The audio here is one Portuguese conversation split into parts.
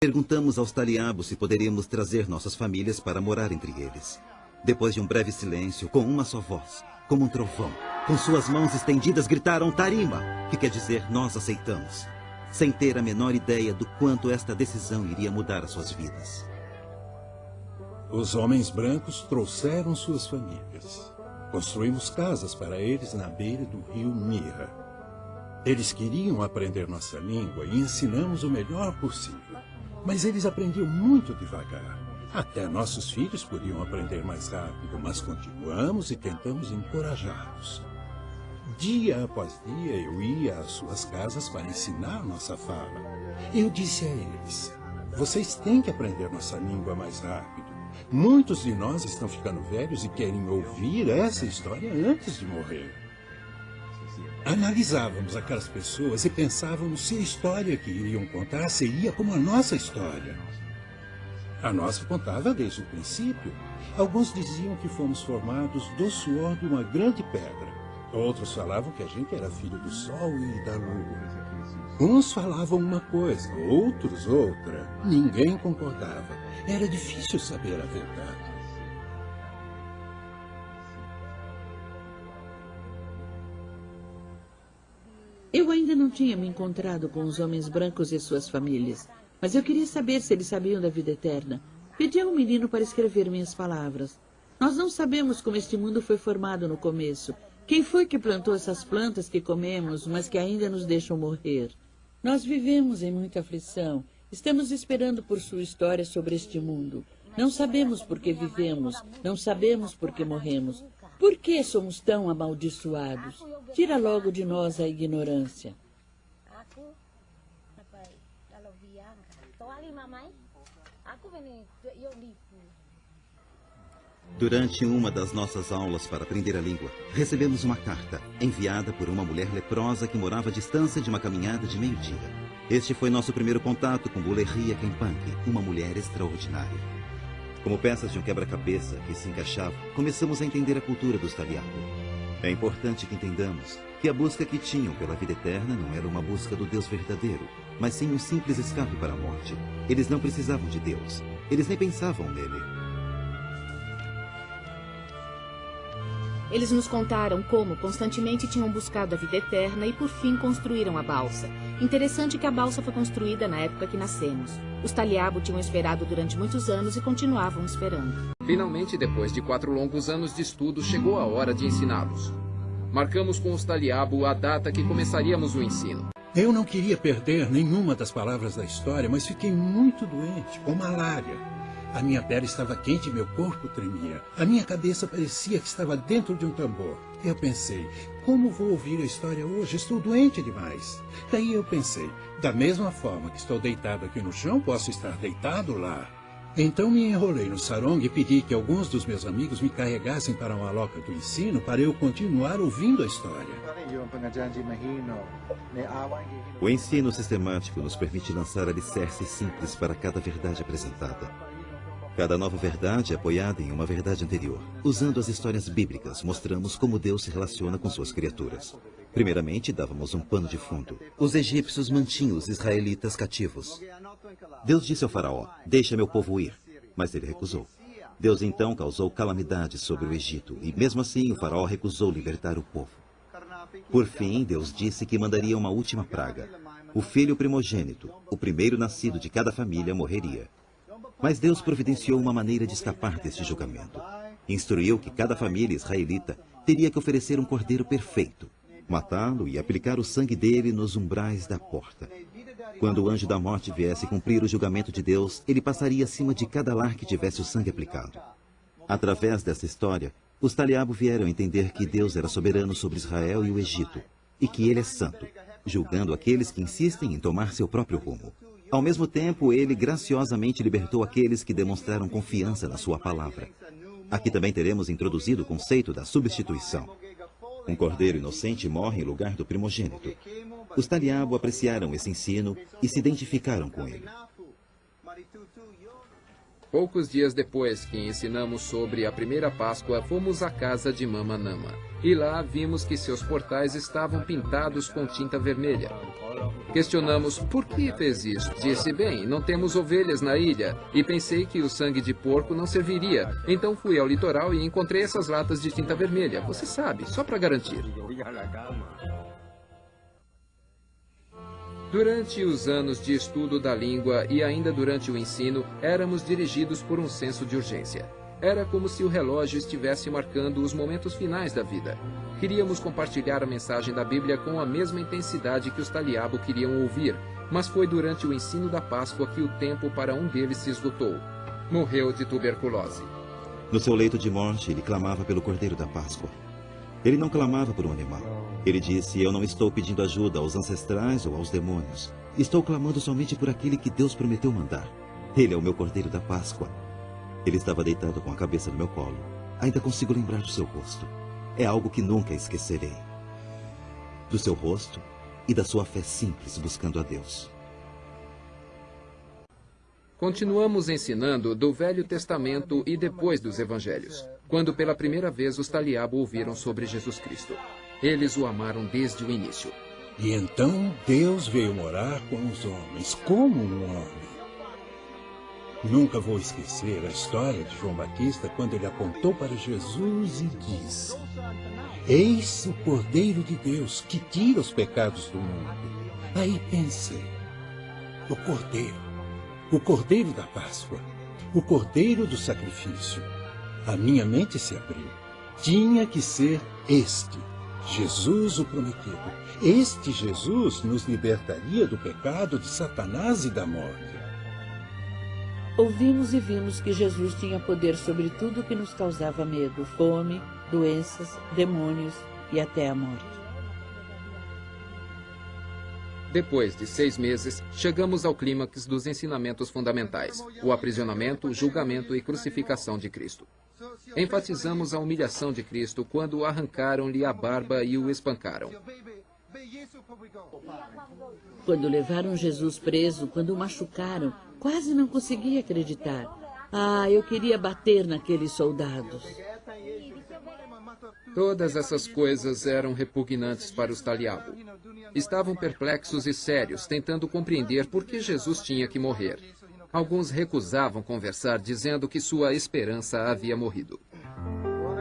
Perguntamos aos Taliabos se poderíamos trazer nossas famílias para morar entre eles. Depois de um breve silêncio, com uma só voz, como um trovão, com suas mãos estendidas, gritaram Tarima, que quer dizer nós aceitamos, sem ter a menor ideia do quanto esta decisão iria mudar as suas vidas. Os homens brancos trouxeram suas famílias. Construímos casas para eles na beira do rio Mira. Eles queriam aprender nossa língua e ensinamos o melhor possível. Mas eles aprendiam muito devagar. Até nossos filhos podiam aprender mais rápido, mas continuamos e tentamos encorajá-los. Dia após dia eu ia às suas casas para ensinar nossa fala. Eu disse a eles, vocês têm que aprender nossa língua mais rápido. Muitos de nós estão ficando velhos e querem ouvir essa história antes de morrer. Analisávamos aquelas pessoas e pensávamos se a história que iriam contar seria como a nossa história. A nossa contava desde o princípio. Alguns diziam que fomos formados do suor de uma grande pedra. Outros falavam que a gente era filho do sol e da lua. Uns falavam uma coisa, outros outra. Ninguém concordava. Era difícil saber a verdade. Eu ainda não tinha me encontrado com os homens brancos e suas famílias, mas eu queria saber se eles sabiam da vida eterna. Pedi a um menino para escrever minhas palavras. Nós não sabemos como este mundo foi formado no começo. Quem foi que plantou essas plantas que comemos, mas que ainda nos deixam morrer? Nós vivemos em muita aflição. Estamos esperando por sua história sobre este mundo. Não sabemos por que vivemos, não sabemos por que morremos. Por que somos tão amaldiçoados? Tira logo de nós a ignorância. Durante uma das nossas aulas para aprender a língua, recebemos uma carta enviada por uma mulher leprosa que morava à distância de uma caminhada de meio-dia. Este foi nosso primeiro contato com Bulerria Kempank, uma mulher extraordinária. Como peças de um quebra-cabeça que se encaixavam, começamos a entender a cultura dos Taliabo. É importante que entendamos que a busca que tinham pela vida eterna não era uma busca do Deus verdadeiro, mas sim um simples escape para a morte. Eles não precisavam de Deus. Eles nem pensavam nele. Eles nos contaram como constantemente tinham buscado a vida eterna e por fim construíram a balsa. Interessante que a balsa foi construída na época que nascemos. Os Taliabo tinham esperado durante muitos anos e continuavam esperando. Finalmente, depois de 4 longos anos de estudo, chegou a hora de ensiná-los. Marcamos com os Taliabo a data que começaríamos o ensino. Eu não queria perder nenhuma das palavras da história, mas fiquei muito doente, com malária. A minha pele estava quente e meu corpo tremia. A minha cabeça parecia que estava dentro de um tambor. Eu pensei, como vou ouvir a história hoje? Estou doente demais. Daí eu pensei, da mesma forma que estou deitado aqui no chão, posso estar deitado lá. Então me enrolei no sarong e pedi que alguns dos meus amigos me carregassem para uma loca do ensino para eu continuar ouvindo a história. O ensino sistemático nos permite lançar alicerces simples para cada verdade apresentada. Cada nova verdade é apoiada em uma verdade anterior. Usando as histórias bíblicas, mostramos como Deus se relaciona com suas criaturas. Primeiramente, dávamos um pano de fundo. Os egípcios mantinham os israelitas cativos. Deus disse ao faraó, deixa meu povo ir. Mas ele recusou. Deus então causou calamidades sobre o Egito, e mesmo assim o faraó recusou libertar o povo. Por fim, Deus disse que mandaria uma última praga. O filho primogênito, o primeiro nascido de cada família, morreria. Mas Deus providenciou uma maneira de escapar deste julgamento. Instruiu que cada família israelita teria que oferecer um cordeiro perfeito, matá-lo e aplicar o sangue dele nos umbrais da porta. Quando o anjo da morte viesse cumprir o julgamento de Deus, ele passaria acima de cada lar que tivesse o sangue aplicado. Através dessa história, os Taliabo vieram entender que Deus era soberano sobre Israel e o Egito, e que ele é santo, julgando aqueles que insistem em tomar seu próprio rumo. Ao mesmo tempo, ele graciosamente libertou aqueles que demonstraram confiança na sua palavra. Aqui também teremos introduzido o conceito da substituição. Um cordeiro inocente morre em lugar do primogênito. Os Taliabo apreciaram esse ensino e se identificaram com ele. Poucos dias depois que ensinamos sobre a primeira Páscoa, fomos à casa de Mama Nama. E lá vimos que seus portais estavam pintados com tinta vermelha. Questionamos por que fez isso. Disse, bem, não temos ovelhas na ilha. E pensei que o sangue de porco não serviria. Então fui ao litoral e encontrei essas latas de tinta vermelha. Você sabe, só para garantir. Durante os anos de estudo da língua e ainda durante o ensino, éramos dirigidos por um senso de urgência. Era como se o relógio estivesse marcando os momentos finais da vida. Queríamos compartilhar a mensagem da Bíblia com a mesma intensidade que os Taliabo queriam ouvir, mas foi durante o ensino da Páscoa que o tempo para um deles se esgotou. Morreu de tuberculose. No seu leito de morte, ele clamava pelo Cordeiro da Páscoa. Ele não clamava por um animal. Ele disse, eu não estou pedindo ajuda aos ancestrais ou aos demônios. Estou clamando somente por aquele que Deus prometeu mandar. Ele é o meu Cordeiro da Páscoa. Ele estava deitado com a cabeça no meu colo. Ainda consigo lembrar do seu rosto. É algo que nunca esquecerei. Do seu rosto e da sua fé simples buscando a Deus. Continuamos ensinando do Velho Testamento e depois dos Evangelhos, quando pela primeira vez os Taliabo ouviram sobre Jesus Cristo. Eles o amaram desde o início. E então Deus veio morar com os homens, como um homem. Nunca vou esquecer a história de João Batista quando ele apontou para Jesus e disse, eis o Cordeiro de Deus que tira os pecados do mundo. Aí pensei, o Cordeiro da Páscoa, o Cordeiro do sacrifício. A minha mente se abriu. Tinha que ser este, Jesus o prometido. Este Jesus nos libertaria do pecado de Satanás e da morte. Ouvimos e vimos que Jesus tinha poder sobre tudo que nos causava medo, fome, doenças, demônios e até a morte. Depois de 6 meses, chegamos ao clímax dos ensinamentos fundamentais, o aprisionamento, o julgamento e crucificação de Cristo. Enfatizamos a humilhação de Cristo quando arrancaram-lhe a barba e o espancaram. Quando levaram Jesus preso, quando o machucaram, quase não conseguia acreditar. Ah, eu queria bater naqueles soldados. Todas essas coisas eram repugnantes para os Taliabo. Estavam perplexos e sérios, tentando compreender por que Jesus tinha que morrer. Alguns recusavam conversar, dizendo que sua esperança havia morrido.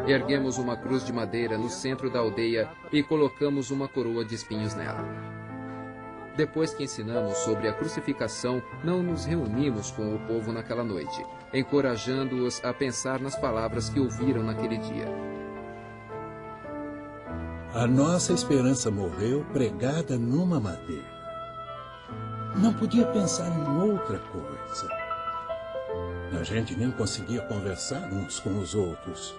Erguemos uma cruz de madeira no centro da aldeia e colocamos uma coroa de espinhos nela. Depois que ensinamos sobre a crucificação, não nos reunimos com o povo naquela noite, encorajando-os a pensar nas palavras que ouviram naquele dia. A nossa esperança morreu pregada numa madeira. Não podia pensar em outra coisa. A gente nem conseguia conversar uns com os outros.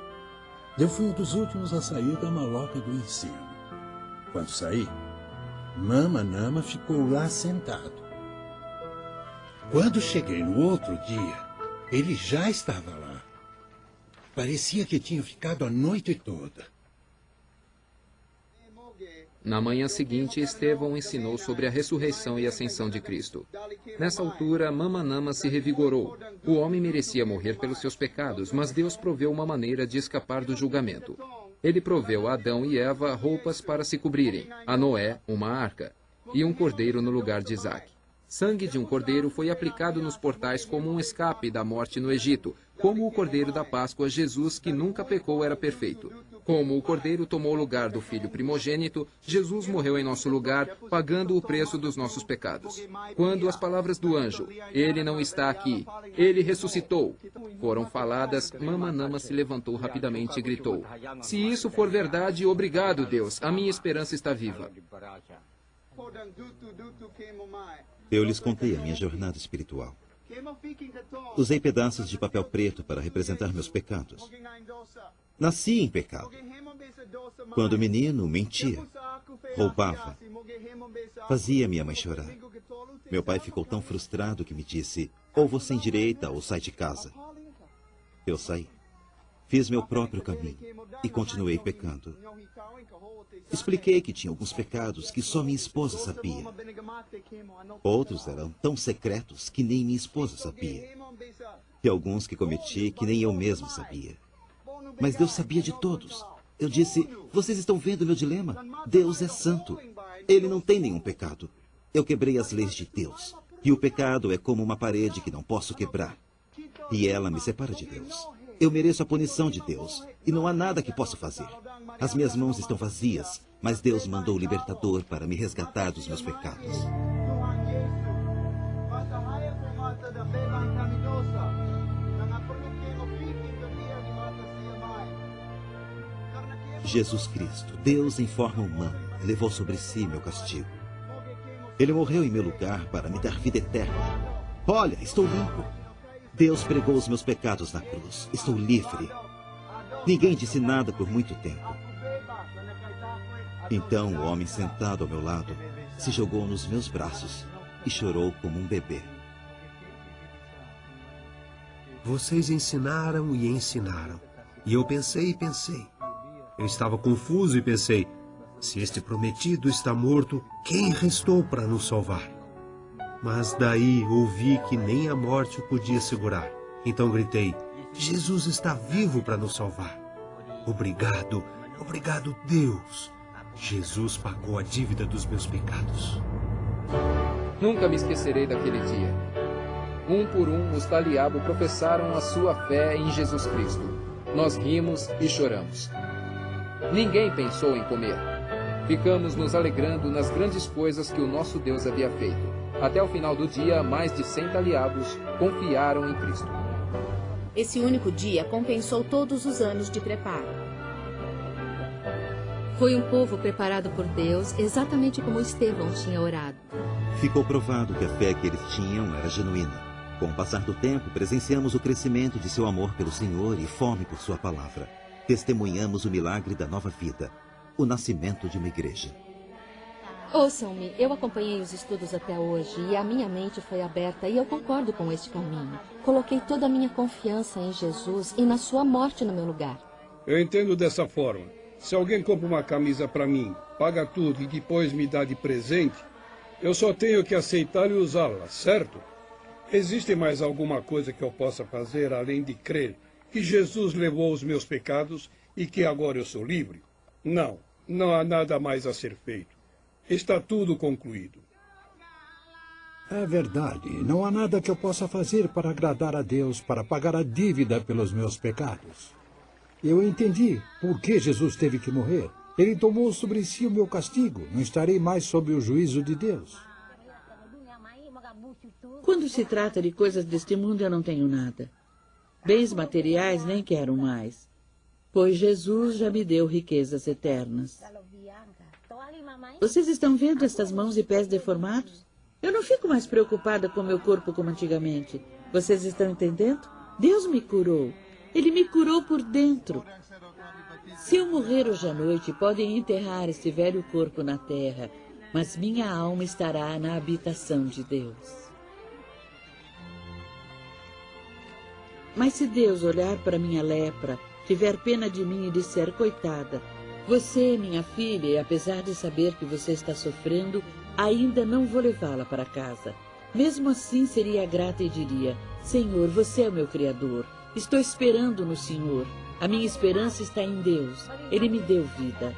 Eu fui um dos últimos a sair da maloca do ensino. Quando saí, Mama Nama ficou lá sentado. Quando cheguei no outro dia, ele já estava lá. Parecia que tinha ficado a noite toda. Na manhã seguinte, Estevão ensinou sobre a ressurreição e ascensão de Cristo. Nessa altura, Mama Nama se revigorou. O homem merecia morrer pelos seus pecados, mas Deus proveu uma maneira de escapar do julgamento. Ele proveu a Adão e Eva roupas para se cobrirem, a Noé uma arca, e um cordeiro no lugar de Isaque. Sangue de um cordeiro foi aplicado nos portais como um escape da morte no Egito. Como o cordeiro da Páscoa, Jesus, que nunca pecou, era perfeito. Como o cordeiro tomou o lugar do filho primogênito, Jesus morreu em nosso lugar, pagando o preço dos nossos pecados. Quando as palavras do anjo, ele não está aqui, ele ressuscitou, foram faladas, Mama Nama se levantou rapidamente e gritou, se isso for verdade, obrigado, Deus, a minha esperança está viva. Eu lhes contei a minha jornada espiritual. Usei pedaços de papel preto para representar meus pecados. Nasci em pecado. Quando menino, mentia, roubava, fazia minha mãe chorar. Meu pai ficou tão frustrado que me disse, ou você endireita ou sai de casa. Eu saí. Fiz meu próprio caminho e continuei pecando. Expliquei que tinha alguns pecados que só minha esposa sabia. Outros eram tão secretos que nem minha esposa sabia. E alguns que cometi que nem eu mesmo sabia. Mas Deus sabia de todos. Eu disse, vocês estão vendo meu dilema? Deus é santo. Ele não tem nenhum pecado. Eu quebrei as leis de Deus. E o pecado é como uma parede que não posso quebrar. E ela me separa de Deus. Eu mereço a punição de Deus. E não há nada que possa fazer. As minhas mãos estão vazias, mas Deus mandou o libertador para me resgatar dos meus pecados. Jesus Cristo, Deus em forma humana, levou sobre si meu castigo. Ele morreu em meu lugar para me dar vida eterna. Olha, estou limpo. Deus pregou os meus pecados na cruz. Estou livre. Ninguém disse nada por muito tempo. Então o homem sentado ao meu lado se jogou nos meus braços e chorou como um bebê. Vocês ensinaram e ensinaram. E eu pensei e pensei. Eu estava confuso e pensei, se este prometido está morto, quem restou para nos salvar? Mas daí ouvi que nem a morte o podia segurar. Então gritei, Jesus está vivo para nos salvar. Obrigado, obrigado Deus. Jesus pagou a dívida dos meus pecados. Nunca me esquecerei daquele dia. Um por um, os Taliabo professaram a sua fé em Jesus Cristo. Nós rimos e choramos. Ninguém pensou em comer. Ficamos nos alegrando nas grandes coisas que o nosso Deus havia feito. Até o final do dia, mais de 100 Taliabos confiaram em Cristo. Esse único dia compensou todos os anos de preparo. Foi um povo preparado por Deus, exatamente como Estevão tinha orado. Ficou provado que a fé que eles tinham era genuína. Com o passar do tempo, presenciamos o crescimento de seu amor pelo Senhor e fome por sua palavra. Testemunhamos o milagre da nova vida, o nascimento de uma igreja. Ouçam-me, eu acompanhei os estudos até hoje e a minha mente foi aberta e eu concordo com este caminho. Coloquei toda a minha confiança em Jesus e na sua morte no meu lugar. Eu entendo dessa forma. Se alguém compra uma camisa para mim, paga tudo e depois me dá de presente, eu só tenho que aceitar e usá-la, certo? Existe mais alguma coisa que eu possa fazer além de crer que Jesus levou os meus pecados e que agora eu sou livre? Não, não há nada mais a ser feito. Está tudo concluído. É verdade. Não há nada que eu possa fazer para agradar a Deus, para pagar a dívida pelos meus pecados. Eu entendi por que Jesus teve que morrer. Ele tomou sobre si o meu castigo. Não estarei mais sob o juízo de Deus. Quando se trata de coisas deste mundo, eu não tenho nada. Bens materiais nem quero mais, pois Jesus já me deu riquezas eternas. Vocês estão vendo estas mãos e pés deformados? Eu não fico mais preocupada com meu corpo como antigamente. Vocês estão entendendo? Deus me curou. Ele me curou por dentro. Se eu morrer hoje à noite, podem enterrar este velho corpo na terra, mas minha alma estará na habitação de Deus. Mas se Deus olhar para minha lepra, tiver pena de mim e disser, coitada, você é minha filha e apesar de saber que você está sofrendo, ainda não vou levá-la para casa. Mesmo assim seria grata e diria, Senhor, você é o meu Criador, estou esperando no Senhor, a minha esperança está em Deus, Ele me deu vida.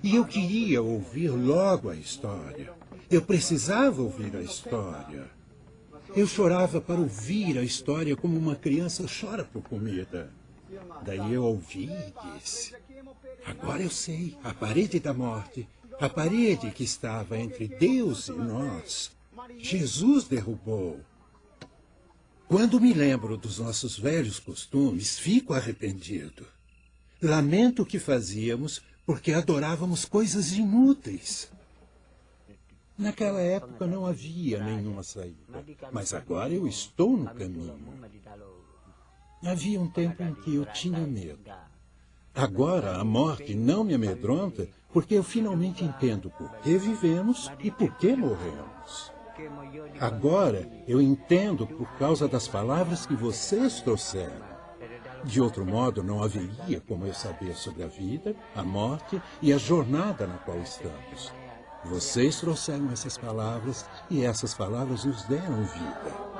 E eu queria ouvir logo a história. Eu precisava ouvir a história. Eu chorava para ouvir a história como uma criança chora por comida. Daí eu ouvi e disse, agora eu sei, a parede da morte, a parede que estava entre Deus e nós, Jesus derrubou. Quando me lembro dos nossos velhos costumes, fico arrependido. Lamento o que fazíamos porque adorávamos coisas inúteis. Naquela época não havia nenhuma saída, mas agora eu estou no caminho. Havia um tempo em que eu tinha medo. Agora a morte não me amedronta porque eu finalmente entendo por que vivemos e por que morremos. Agora eu entendo por causa das palavras que vocês trouxeram. De outro modo, não haveria como eu saber sobre a vida, a morte e a jornada na qual estamos. Vocês trouxeram essas palavras e essas palavras nos deram vida.